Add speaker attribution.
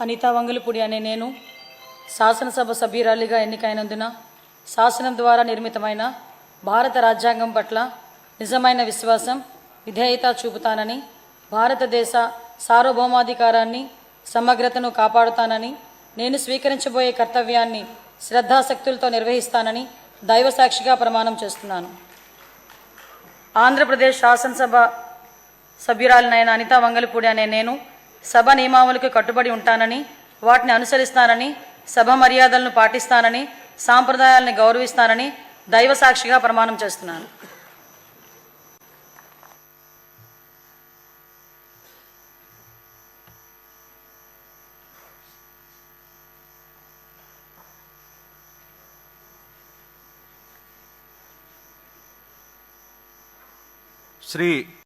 Speaker 1: అనితా వంగలపూడి అనే నేను శాసనసభ సభ్యురాలిగా ఎన్నికైనందున శాసనం ద్వారా నిర్మితమైన భారత రాజ్యాంగం పట్ల నిజమైన విశ్వాసం, విధేయత చూపుతానని, భారతదేశ సార్వభౌమాధికారాన్ని, సమగ్రతను కాపాడుతానని, నేను స్వీకరించబోయే కర్తవ్యాన్ని శ్రద్ధాశక్తులతో నిర్వహిస్తానని దైవసాక్షిగా ప్రమాణం చేస్తున్నాను. ఆంధ్రప్రదేశ్ శాసనసభ సభ్యురాలినైన అనితా వంగలపూడి అనే నేను సభ నియమావళికి కట్టుబడి ఉంటానని, వాటిని అనుసరిస్తానని, సభ మర్యాదలను పాటిస్తానని, సాంప్రదాయాలను గౌరవిస్తానని దైవసాక్షిగా ప్రమాణం చేస్తున్నాను.
Speaker 2: శ్రీ